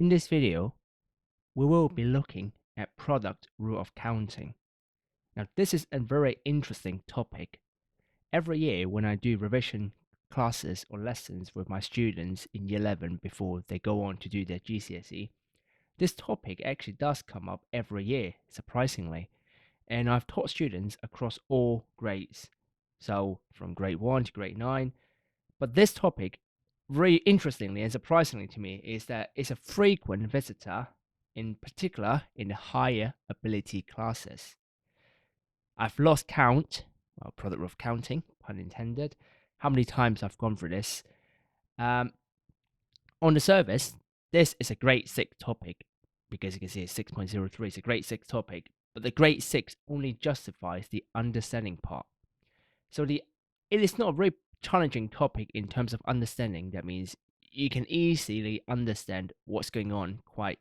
In this video, we will be looking at product rule of counting. Now, this is a very interesting topic. Every year when I do revision classes or lessons with my students in year 11 before they go on to do their GCSE, this topic actually does come up every year, surprisingly. And I've taught students across all grades. So from grade 1 to grade 9. But this topic, very interestingly and surprisingly to me, is that it's a frequent visitor, in particular in the higher ability classes. I've lost count, well, product rule of counting, pun intended, how many times I've gone through this. On the surface, this is a grade 6 topic because you can see it's 6.03. It's a grade 6 topic, but the grade 6 only justifies the understanding part. So it is not a very challenging topic in terms of understanding. That means you can easily understand what's going on quite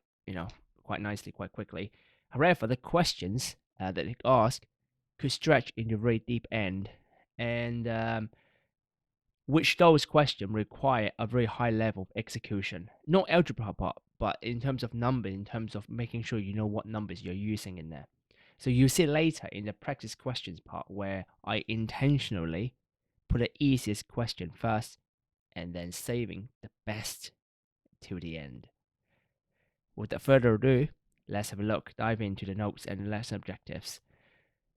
nicely, quite quickly. However, the questions that they ask could stretch into very deep end, and which those questions require a very high level of execution. Not algebra part, but in terms of number, in terms of making sure you know what numbers you're using in there. So you see later in the practice questions part where I intentionally put the easiest question first and then saving the best till the end. Without further ado, let's have a look, dive into the notes and lesson objectives.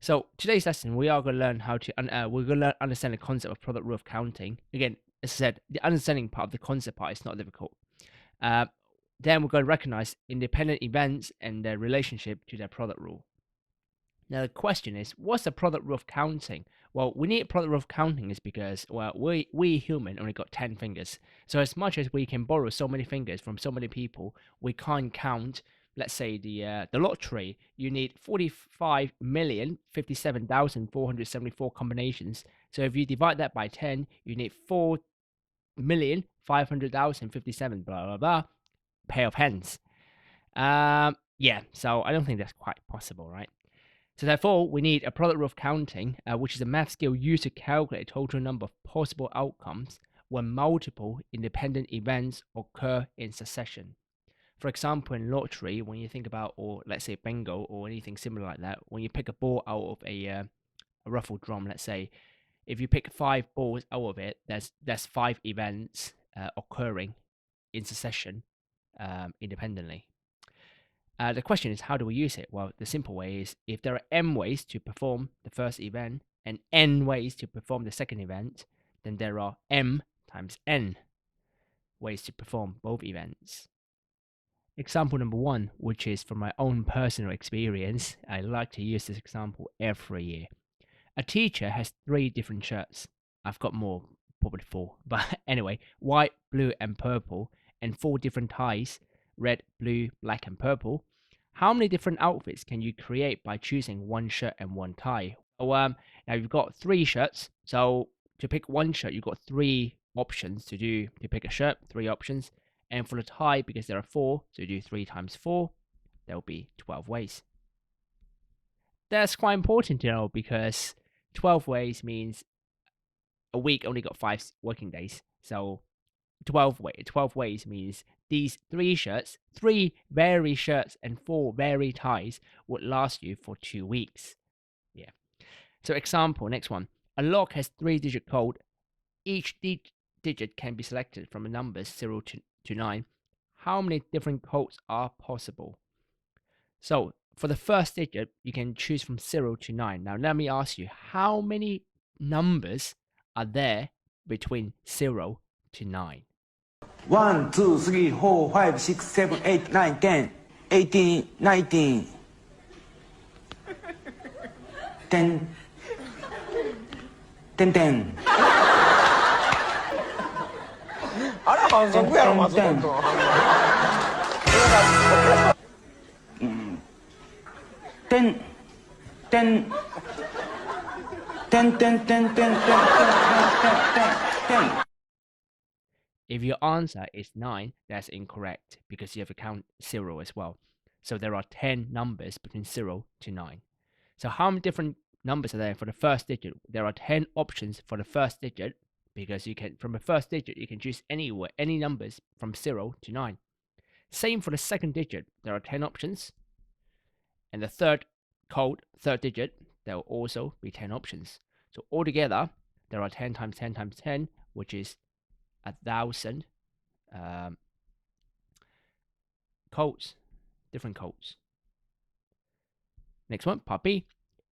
So today's lesson, we are going to learn how to understand the concept of product rule of counting. Again, as I said, the understanding part of the concept part is not difficult. Then we're going to recognize independent events and their relationship to their product rule. Now the question is, what's the product rule of counting? Well, we need product rule of counting is because, well, we human only got 10 fingers. So as much as we can borrow so many fingers from so many people, we can't count, let's say the lottery, you need 45,057,474 combinations. So if you divide that by 10, you need 4,500,057 blah blah blah pair of hands. Yeah, so I don't think that's quite possible, right? So therefore, we need a product rule of counting, which is a math skill used to calculate a total number of possible outcomes when multiple independent events occur in succession. For example, in lottery, when you think about, or let's say bingo or anything similar like that, when you pick a ball out of a ruffled drum, let's say, if you pick 5 balls out of it, there's 5 events occurring in succession independently. The question is, how do we use it? Well, the simple way is, if there are m ways to perform the first event and n ways to perform the second event, then there are m times n ways to perform both events. Example number 1, which is from my own personal experience, I like to use this example every year. A teacher has 3 different shirts. I've got more, probably 4, but anyway, white, blue, and purple, and 4 different ties, red, blue, black, and purple. How many different outfits can you create by choosing 1 shirt and 1 tie? Well, now you've got 3 shirts, so to pick 1 shirt, you've got 3 options to pick a shirt, 3 options. And for the tie, because there are 4, so you do 3 times 4, there will be 12 ways. That's quite important to know because 12 ways means a week only got 5 working days. So 12 ways means these 3 shirts, 3 varied shirts and 4 varied ties would last you for 2 weeks. Yeah. So example, next one. A lock has 3-digit code. Each digit can be selected from the numbers 0 to 9. How many different codes are possible? So for the first digit, you can choose from 0 to 9. Now let me ask you, how many numbers are there between 0 to 9? 1, 2, 3, 4, 5, 6, 7, 8, 9, 10, 18, 19, 10, 10, 10. あれ反則やろ松本。10, 10, 10, 10, 10, 10, 10, 10, 10, 10, 10. If your answer is 9, that's incorrect because you have to count 0 as well. So there are 10 numbers between 0 to 9. So how many different numbers are there for the first digit? There are 10 options for the first digit because you can, from the first digit, you can choose any numbers from 0 to 9. Same for the second digit, there are 10 options. And the third code, third digit, there will also be 10 options. So altogether, there are 10 times 10 times 10, which is 1,000 codes, different codes. Next one, part B.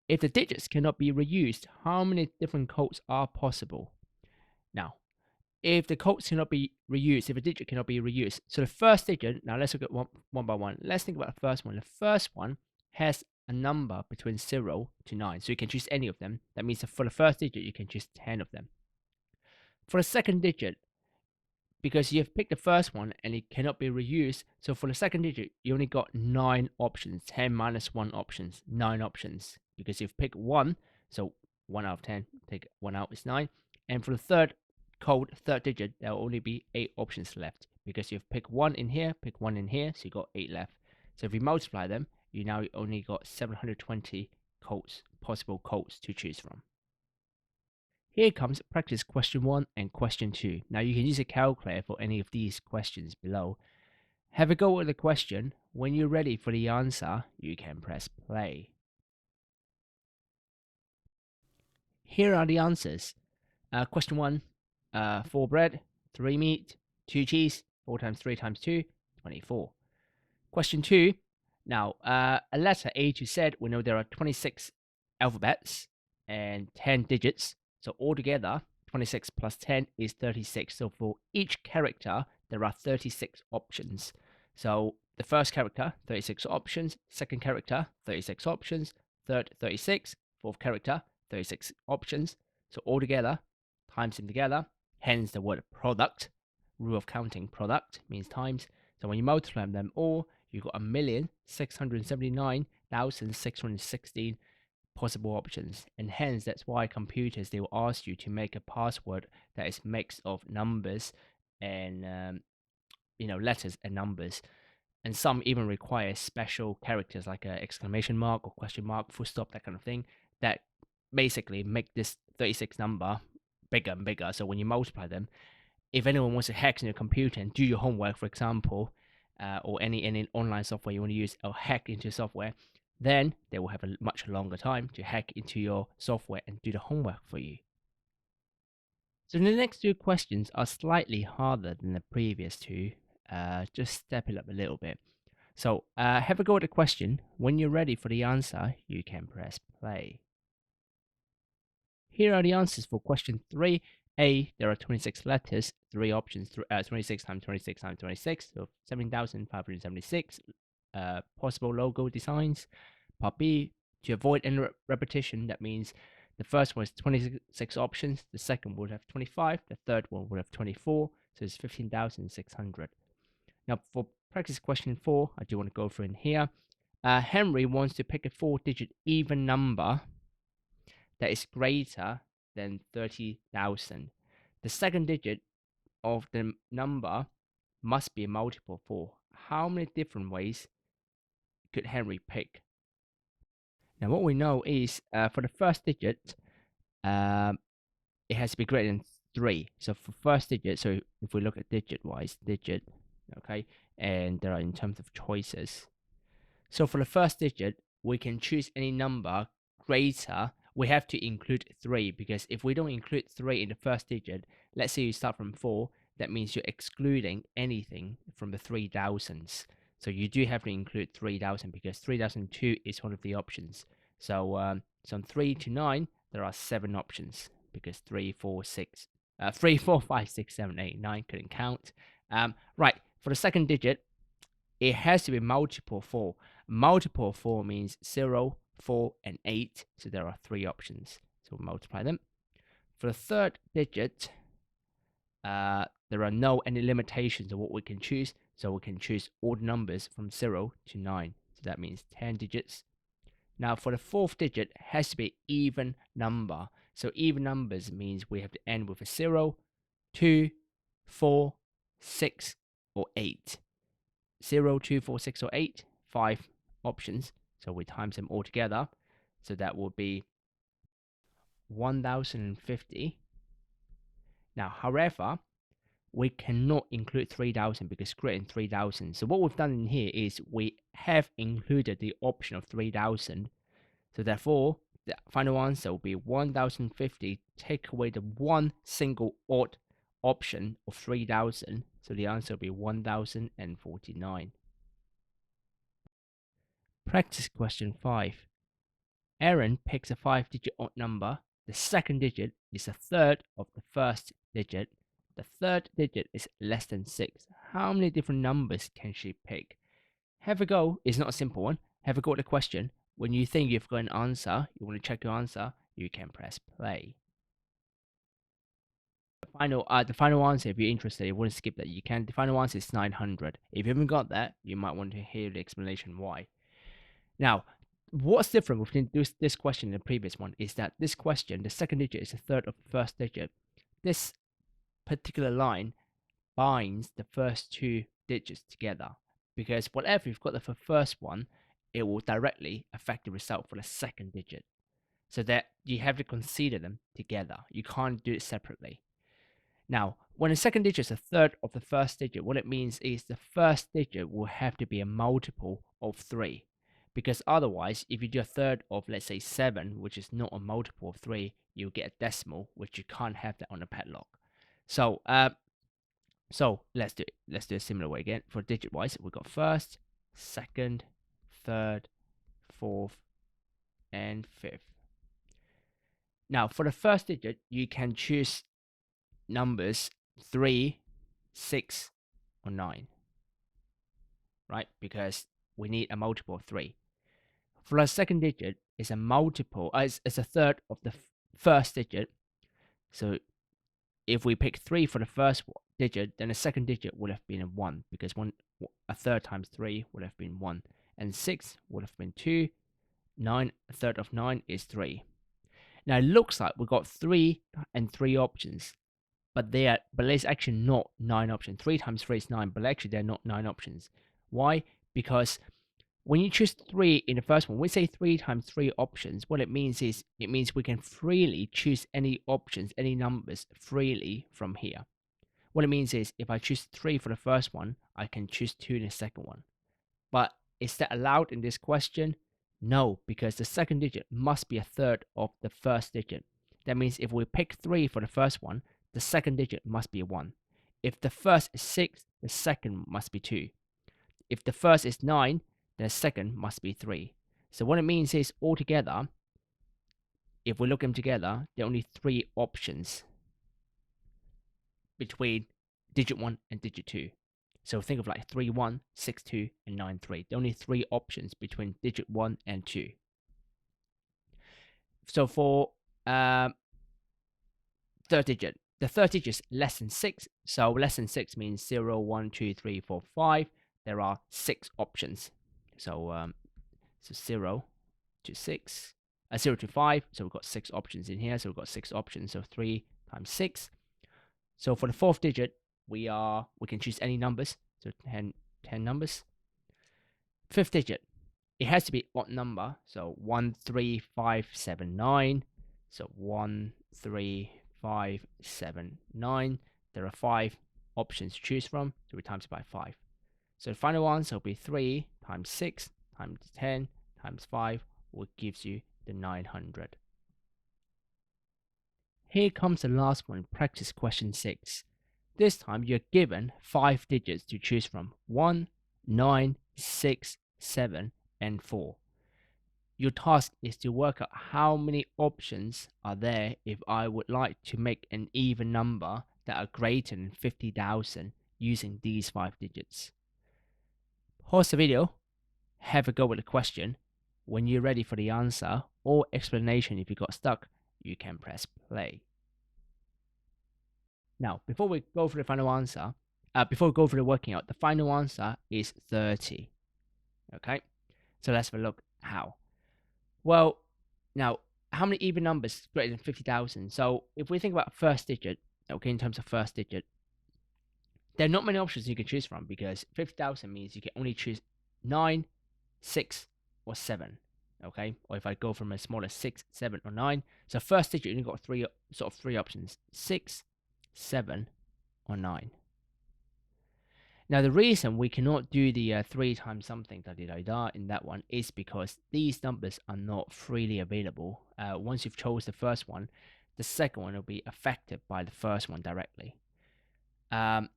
If the digits cannot be reused, how many different codes are possible? Now, if the codes cannot be reused, if a digit cannot be reused, so the first digit, now let's look at one by one. Let's think about the first one. The first one has a number between 0 to 9, so you can choose any of them. That means that for the first digit, you can choose 10 of them. For the second digit, because you've picked the first one and it cannot be reused, so for the second digit, you only got 9 options, 10 minus 1 options, 9 options, because you've picked 1, so 1 out of 10, take 1 out is 9. And for the third code, third digit, there will only be 8 options left, because you've picked 1 in here, pick 1 in here, so you got 8 left. So if you multiply them, you now only got 720 codes, possible codes to choose from. Here comes practice question 1 and question 2. Now you can use a calculator for any of these questions below. Have a go at the question. When you're ready for the answer, you can press play. Here are the answers. Question 1, 4 bread, 3 meat, 2 cheese, 4 times 3 times 2, 24. Question 2, now a letter A to Z, we know there are 26 alphabets and 10 digits. So altogether, 26 plus 10 is 36. So for each character, there are 36 options. So the first character, 36 options. Second character, 36 options. Third, 36. Fourth character, 36 options. So altogether, times them together. Hence the word product. Rule of counting, product means times. So when you multiply them all, you got 1,679,616 possible options, and hence that's why computers, they will ask you to make a password that is mix of numbers and letters and numbers, and some even require special characters like an exclamation mark or question mark, full stop, that kind of thing, that basically make this 36 number bigger and bigger. So when you multiply them, if anyone wants to hack in your computer and do your homework, for example, or any online software you want to use or hack into software, then they will have a much longer time to hack into your software and do the homework for you. So the next two questions are slightly harder than the previous two. Just step it up a little bit. So have a go at the question. When you're ready for the answer, you can press play. Here are the answers for question 3. A, there are 26 letters, 3 options, 26 times 26 times 26, so 17,576 possible logo designs. Part B, to avoid any repetition, that means the first one is 26 options, the second would have 25, the third one would have 24, so it's 15,600. Now for practice question 4, I do want to go through in here. Henry wants to pick a 4-digit even number that is greater than 30,000. The second digit of the number must be a multiple of 4. How many different ways could Henry pick? Now what we know is for the first digit, it has to be greater than 3. So for first digit, so if we look at digit-wise, okay, and there are in terms of choices. So for the first digit, we can choose any number greater. We have to include 3, because if we don't include 3 in the first digit, let's say you start from 4, that means you're excluding anything from the 3,000s. So you do have to include 3,000 because 3,002 is one of the options. So from 3 to 9, there are 7 options because 3, 4, 5, 6, 7, 8, 9 couldn't count. Right, for the second digit, it has to be multiple 4. Multiple 4 means 0, 4, and 8. So there are 3 options. So we'll multiply them. For the third digit, there are no any limitations of what we can choose. So we can choose all the numbers from 0 to 9. So that means 10 digits. Now for the fourth digit, it has to be even number. So even numbers means we have to end with a 0, 2, 4, 6, or 8. 0, 2, 4, 6, or 8, 5 options. So we times them all together. So that will be 1,050. Now, however, we cannot include 3000 because it's greater than 3000. So what we've done in here is we have included the option of 3000. So therefore, the final answer will be 1050. Take away the one single odd option of 3000. So the answer will be 1049. Practice question 5. Aaron picks a 5-digit odd number. The second digit is a third of the first digit. The third digit is less than 6. How many different numbers can she pick? Have a go. It's not a simple one. Have a go at the question. When you think you've got an answer, you want to check your answer, you can press play. The final answer, if you're interested, you want to skip that, you can. The final answer is 900. If you haven't got that, you might want to hear the explanation why. Now, what's different between this question and the previous one is that this question, the second digit is a third of the first digit. This particular line binds the first two digits together, because whatever you've got for the first one, it will directly affect the result for the second digit. So that you have to consider them together. You can't do it separately. Now, when the second digit is a third of the first digit, what it means is the first digit will have to be a multiple of 3. Because otherwise, if you do a third of, let's say, 7, which is not a multiple of 3, you'll get a decimal, which you can't have that on a padlock. So let's do it. Let's do a similar way again. For digit wise, we've got first, second, third, fourth, and fifth. Now, for the first digit, you can choose numbers 3, 6, or 9. Right? Because we need a multiple of 3. For the second digit, it's a multiple, it's a third of the first digit. So if we pick 3 for the first digit, then the second digit would have been a 1, because a third times 3 would have been 1, and 6 would have been 2. 9, a third of 9 is 3. Now it looks like we've got 3 and 3 options, but there's actually not 9 options. 3 times 3 is 9, but actually they're not 9 options. Why? Because when you choose 3 in the first one, we say 3 times 3 options. What it means is, it means we can freely choose any options, any numbers freely from here. What it means is, if I choose 3 for the first one, I can choose 2 in the second one. But is that allowed in this question? No, because the second digit must be a third of the first digit. That means if we pick 3 for the first one, the second digit must be a 1. If the first is 6, the second must be 2. If the first is 9, the second must be 3. So what it means is, altogether, if we look them together, there are only 3 options between digit 1 and digit 2. So think of like 3, 1, 6, 2, and 9, 3. There are only 3 options between digit 1 and 2. So for third digit, the third digit is less than 6. So less than 6 means 0, 1, 2, 3, 4, 5. There are 6 options. So 0 to 6, 0 to 5. So we've got 6 options in here. So we've got 6 options. So 3 times 6. So for the fourth digit, we can choose any numbers. So 10 numbers. Fifth digit, it has to be odd number. So 1, 3, 5, 7, 9. So 1, 3, 5, 7, 9. There are 5 options to choose from. So we times it by 5. So the final answer will be 3 times 6 times 10 times 5, which gives you the 900. Here comes the last one, practice question 6. This time you're given 5 digits to choose from: 1, 9, 6, 7, and 4. Your task is to work out how many options are there if I would like to make an even number that are greater than 50,000 using these 5 digits. Pause the video, have a go with the question. When you're ready for the answer or explanation, if you got stuck, you can press play. Now, before we go for the final answer, before we go for the working out, the final answer is 30. Okay, so let's have a look how. Well, now, how many even numbers greater than 50,000? So if we think about first digit, okay, in terms of first digit, there are not many options you can choose from, because 50,000 means you can only choose 9, 6, or 7. Okay, or if I go from a smaller 6, 7, or 9. So first digit, you've got three options: 6, 7, or 9. Now, the reason we cannot do the 3 times something da, da, da, da in that one is because these numbers are not freely available. Once you've chose the first one, the second one will be affected by the first one directly. Now,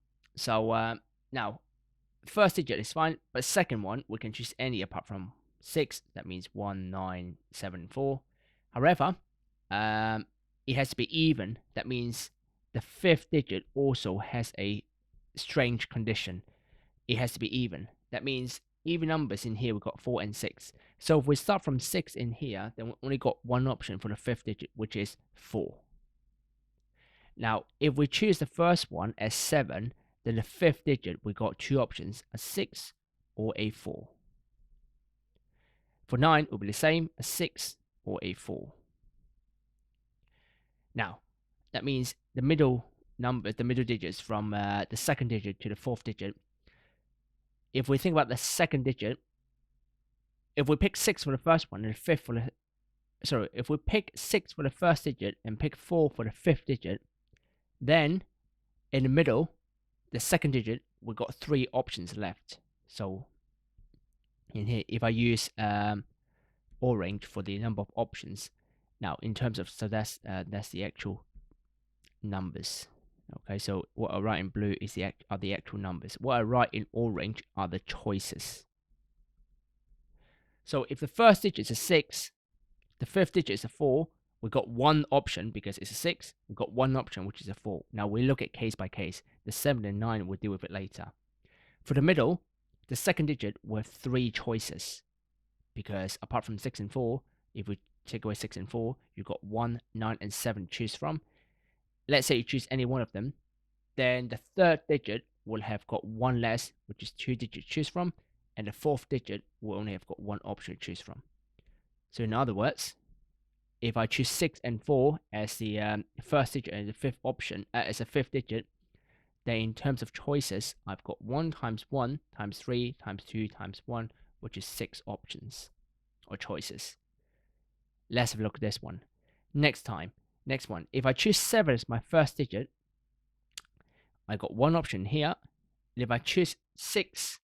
first digit is fine, but second one, we can choose any apart from 6. That means 1, 9, 7, 4. However, it has to be even. That means the fifth digit also has a strange condition. It has to be even. That means even numbers in here, we've got 4 and 6. So if we start from 6 in here, then we only got one option for the fifth digit, which is 4. Now, if we choose the first one as 7, then the fifth digit, we got 2 options, a 6 or a 4. For 9, it will be the same, a 6 or a 4. Now, that means the middle number, the middle digits from the second digit to the fourth digit. If we think about the second digit, if we pick 6 for the first one and the fifth for the, if we pick 6 for the first digit and pick 4 for the fifth digit, then in the middle, the second digit, we've got 3 options left. So in here, if I use orange for the number of options, now in terms of, so that's the actual numbers. Okay, so what I write in blue is are the actual numbers. What I write in orange are the choices. So if the first digit is a 6, the fifth digit is a 4, we've got one option because it's a 6, we've got one option which is a 4. Now we look at case by case. The 7 and 9, we'll deal with it later. For the middle, the second digit were 3 choices because apart from 6 and 4, if we take away 6 and 4, you've got 1, 9 and 7 to choose from. Let's say you choose any one of them, then the third digit will have got one less, which is 2 digits to choose from, and the fourth digit will only have got one option to choose from. So in other words, if I choose 6 and 4 as the first digit and the fifth option as a fifth digit, then in terms of choices, I've got 1 times 1 times 3 times 2 times 1, which is 6 options or choices. Let's have a look at this one. Next one. If I choose 7 as my first digit, I got one option here. And if I choose 6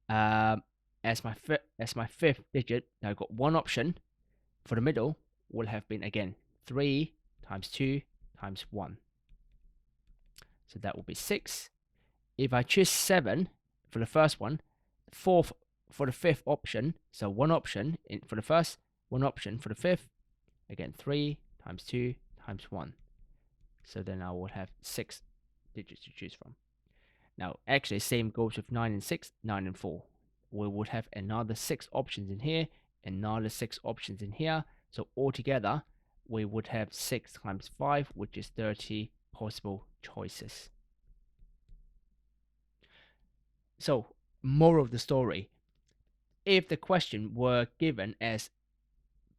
as my fifth digit, I've got one option. For the middle, will have been again 3 times 2 times 1. So that will be 6. If I choose 7 for the first one, 4 for the fifth option. So one option for the first, one option for the fifth. Again, 3 times 2 times 1. So then I will have 6 digits to choose from. Now, actually, same goes with 9 and 6, 9 and 4. We would have another 6 options in here, another 6 options in here. So altogether, we would have 6 times 5, which is 30 possible choices. So, moral of the story, if the question were given as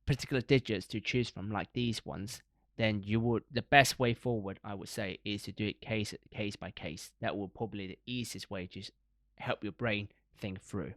particular digits to choose from like these ones, then the best way forward, I would say, is to do it case by case. That will probably be the easiest way to help your brain think through.